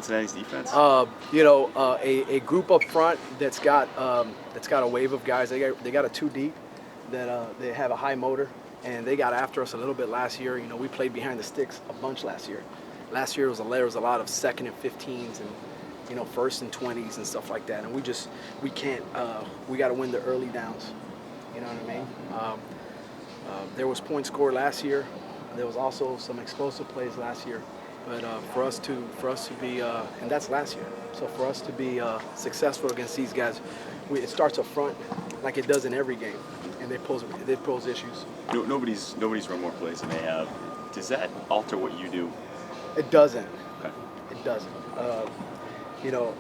Cincinnati's defense? A group up front that's got a wave of guys. They got a two deep that they have a high motor, and they got after us a little bit last year. You know, we played behind the sticks a bunch last year. Last year there was a lot of 2nd and 15s and 1st and 20s and stuff like that. And we can't. We got to win the early downs. You know what I mean? There was points scored last year. There was also some explosive plays last year. But for us to be, and that's last year. So for us to be successful against these guys, it starts up front, like it does in every game, and they pose issues. Nobody's run more plays than they have. Does that alter what you do? It doesn't. Okay. It doesn't.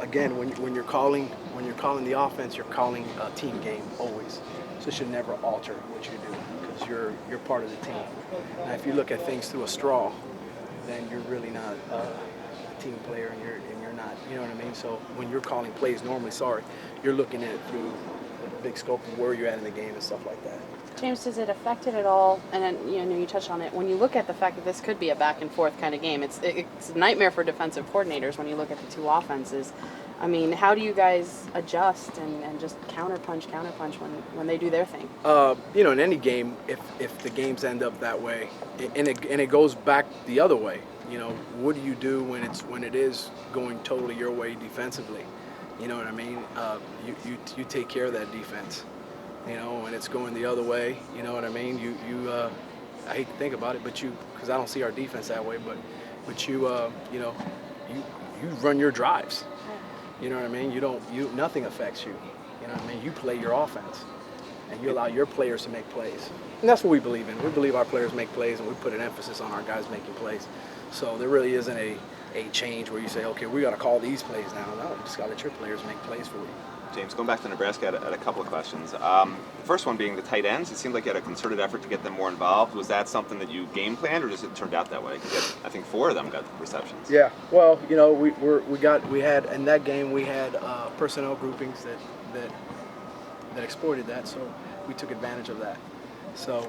Again, when you're calling the offense, you're calling a team game always. So it should never alter what you do because you're part of the team. Now, if you look at things through a straw, then you're really not a team player, and you're not. You know what I mean? So when you're calling plays, normally, you're looking at it through the big scope of where you're at in the game and stuff like that. James, does it affect it at all? And then you touched on it. When you look at the fact that this could be a back and forth kind of game, it's a nightmare for defensive coordinators when you look at the two offenses. I mean, how do you guys adjust and just counterpunch when they do their thing? In any game, if the games end up that way, and it goes back the other way, what do you do when it is going totally your way defensively? You know what I mean? You take care of that defense. When it's going the other way, you know what I mean? I hate to think about it, because I don't see our defense that way, but you run your drives. You know what I mean? Nothing affects you. You know what I mean? You play your offense, and you allow your players to make plays. And that's what we believe in. We believe our players make plays, and we put an emphasis on our guys making plays. So there really isn't a change where you say, okay, we got to call these plays now. No, you just got to let your players make plays for you. James, going back to Nebraska, I had a couple of questions. The first one being the tight ends. It seemed like you had a concerted effort to get them more involved. Was that something that you game planned, or just it turned out that way? Because I think 4 of them got receptions. Yeah, well, we had in that game we had personnel groupings that exploited that, so we took advantage of that. So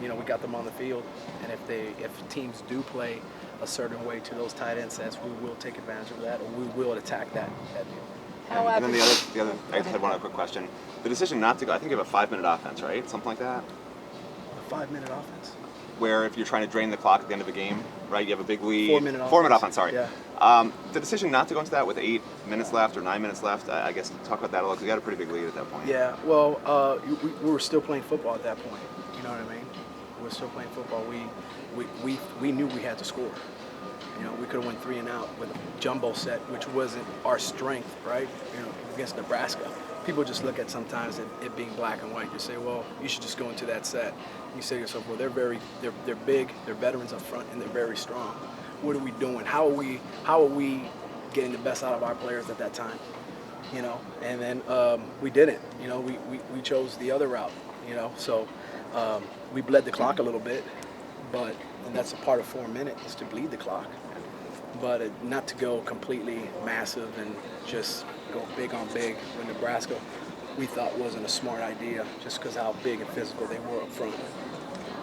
we got them on the field, and if teams do play a certain way to those tight end sets, we will take advantage of that, or we will attack that deal. And then the other, I just had one other quick question. The decision not to go, I think you have a 5-minute offense, right? Something like that? A 5-minute offense? Where if you're trying to drain the clock at the end of a game, right, you have a big lead. 4-minute offense. 4-minute offense, sorry. Yeah. The decision not to go into that with 8 minutes left or 9 minutes left, I guess talk about that a little, because you got a pretty big lead at that point. Yeah, well, we were still playing football at that point. You know what I mean? We were still playing football. We knew we had to score. We could have went 3 and out with a jumbo set, which wasn't our strength, right? Against Nebraska. People just look at sometimes it being black and white. You say, well, you should just go into that set. You say to yourself, well, they're big, they're veterans up front, and they're very strong. What are we doing? How are we getting the best out of our players at that time? And then we didn't. We chose the other route. So we bled the clock a little bit, and that's a part of 4 minutes is to bleed the clock. But not to go completely massive and just go big on big with Nebraska, we thought wasn't a smart idea just because how big and physical they were up front.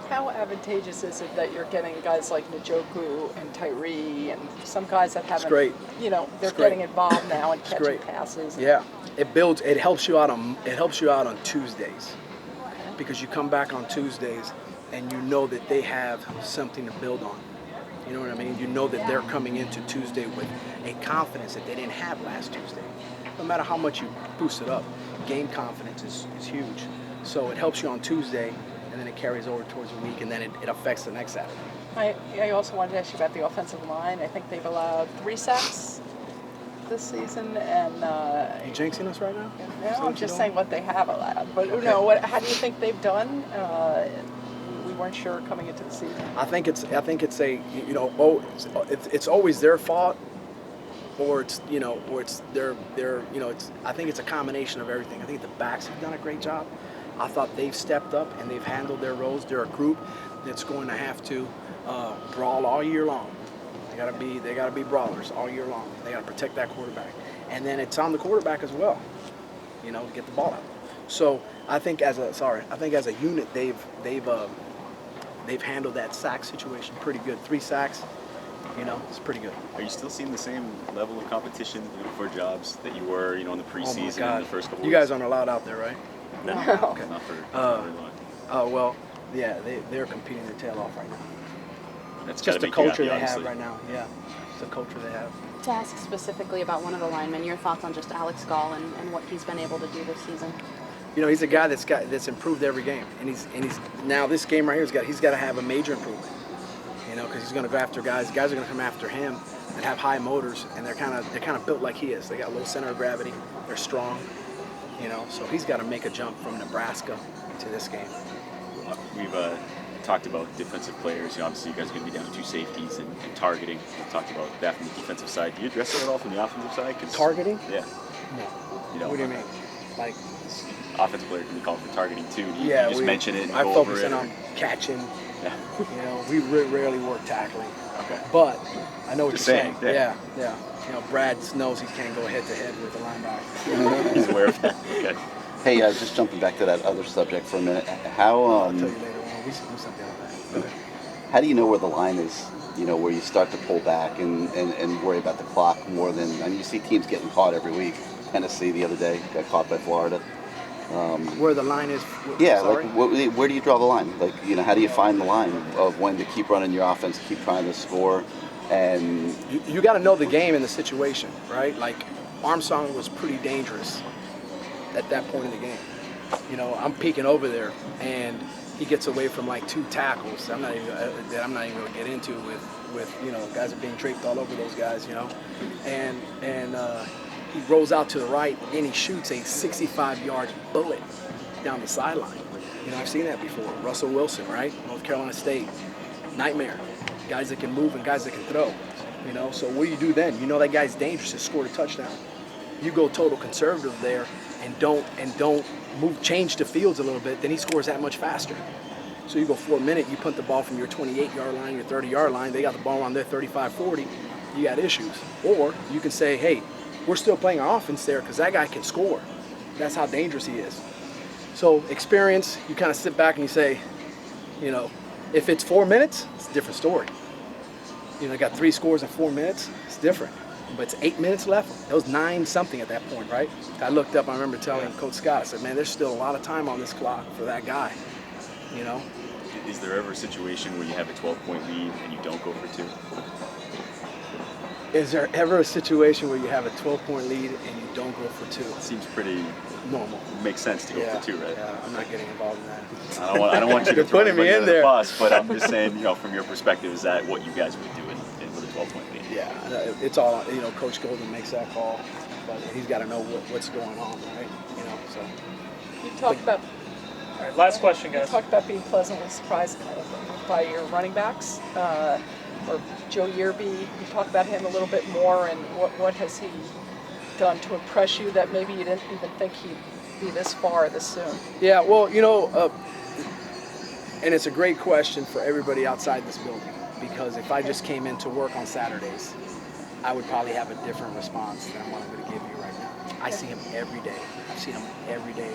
How advantageous is it that you're getting guys like Njoku and Tyree and some guys that haven't, great. They're getting involved now and catching passes? Yeah, it helps you out on Tuesdays, because you come back on Tuesdays and you know that they have something to build on. You know what I mean? You know that they're coming into Tuesday with a confidence that they didn't have last Tuesday. No matter how much you boost it up, game confidence is huge. So it helps you on Tuesday, and then it carries over towards the week, and then it affects the next Saturday. I also wanted to ask you about the offensive line. I think they've allowed 3 sacks this season, and you jinxing us right now? No, I'm just saying what they have allowed. But okay. How do you think they've done? We weren't sure coming into the season. I think it's it's always their fault, or it's their I think it's a combination of everything. I think the backs have done a great job. I thought they've stepped up and they've handled their roles. They're a group that's going to have to brawl all year long. They gotta be brawlers all year long. They gotta protect that quarterback, and then it's on the quarterback as well, to get the ball out. So I think as a unit they've handled that sack situation pretty good. 3 sacks, It's pretty good. Are you still seeing the same level of competition, for jobs that you were, in the Oh my preseason God. and the first couple You weeks? guys aren't allowed out there, right? No. Okay. Not for very long. Well, yeah, they're competing their tail off right now. That's Just gotta the make you culture happy, they have obviously. right now. Yeah, it's the culture they have. To ask specifically about one of the linemen, your thoughts on just Alex Gall and what he's been able to do this season. He's a guy that's improved every game, and he's now this game right here he's got to have a major improvement. Because he's going to go after guys. Guys are going to come after him that have high motors, and they're kind of built like he is. They got low center of gravity. They're strong. So he's got to make a jump from Nebraska to this game. We've talked about defensive players. Obviously, you guys are going to be down to 2 safeties and targeting. We've talked about that from the defensive side. Do you address that at all from the offensive side? Targeting? Yeah. No. You know, What do you mean? Like, offensive player can be called for targeting too. Do you yeah, just mention it and I go over focus it? in on catching. Yeah. We rarely work tackling. Okay. But I know what Just you're saying, saying. yeah. Yeah. Brad knows he can't go head to head with the linebacker. He's aware of that. Okay. Hey, just jumping back to that other subject for a minute. How I'll tell you later on. We should do something on that. how do you know where the line is? Where you start to pull back and worry about the clock more than you see teams getting caught every week. Tennessee the other day got caught by Florida. Where the line is. Yeah, Sorry? like where do you draw the line? Like how do you find the line of when to keep running your offense, keep trying to score, and You got to know the game and the situation, right? Like Armstrong was pretty dangerous at that point in the game. I'm peeking over there, and he gets away from like 2 tackles. I'm not even going to get into with guys are being draped all over those guys, and he rolls out to the right and he shoots a 65-yard bullet down the sideline. I've seen that before. Russell Wilson, right? North Carolina State, nightmare. Guys that can move and guys that can throw. So what do you do then? That guy's dangerous. He scored a touchdown. You go total conservative there and don't change the fields a little bit, then he scores that much faster. So you go 4 minute, you punt the ball from your 28-yard line, your 30-yard line, they got the ball on their 35, 40, you got issues. Or you can say, hey, we're still playing our offense there because that guy can score. That's how dangerous he is. So experience, you kind of sit back and you say, if it's 4 minutes, it's a different story. Got 3 scores in 4 minutes, it's different. But it's 8 minutes left. It was 9-something at that point, right? I looked up, I remember telling Coach Scott, I said, man, there's still a lot of time on this clock for that guy, Is there ever a situation where you have a 12-point lead and you don't go for 2? Is there ever a situation where you have a 12-point lead and you don't go for 2? It seems pretty Normal. makes sense to go for 2, right? Yeah, I'm not getting involved in that. I don't want you to You're throw putting me anybody in under the there. bus, but I'm just saying, from your perspective, is that what you guys would do with a 12-point lead? Yeah, it's all, Coach Golden makes that call, but he's got to know what's going on, right? So. You talked about All right, last question, you guys. talked about being pleasantly surprised by your running backs, or Joe Yearby. You talk about him a little bit more, and what has he done to impress you that maybe you didn't even think he'd be this far this soon? Yeah, well, and it's a great question for everybody outside this building, because if I just came in to work on Saturdays, I would probably have a different response than what I'm going to give you right now. I see him every day. I've seen him every day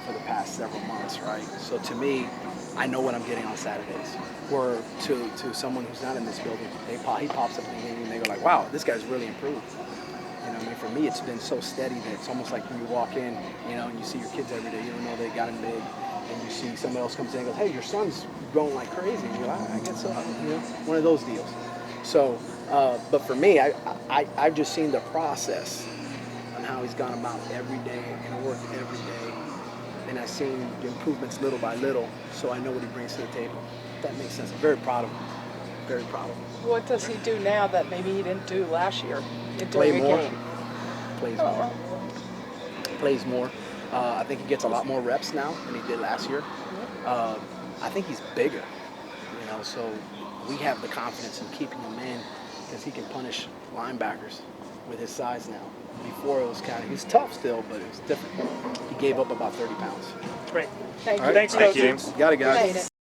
for the past several months, right? So to me, I know what I'm getting on Saturdays. Or to someone who's not in this building, he pops up in the game and they go like, wow, this guy's really improved. For me, it's been so steady that it's almost like when you walk in, and you see your kids every day, you don't know they got him big, and you see somebody else comes in and goes, hey, your son's growing like crazy. And you're like, I guess so, one of those deals. So, but for me, I've just seen the process on how he's gone about every day and worked every day, and I've seen the improvements little by little, so I know what he brings to the table. If that makes sense. I'm very proud of him. Very proud of him. What does he do now that maybe he didn't do last year Play during a more. game? Plays more. Plays more. I think he gets a lot more reps now than he did last year. I think he's bigger, so we have the confidence in keeping him in because he can punish linebackers with his size now. Before it was he's tough still, but it was different. He gave up about 30 pounds. Great. Thank All you. right. Thanks, Thank Coach. you, James. Got it, guys. Appreciate it.